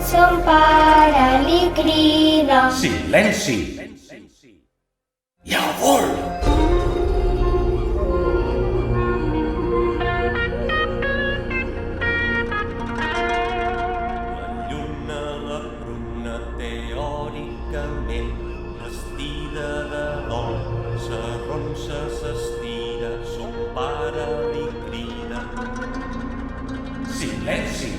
Son pare li crida. Silenci! I al vol! La lluna, la pruna, teòricament, vestida de dol, s'arronsa, s'estira, son pare li crida. Silenci!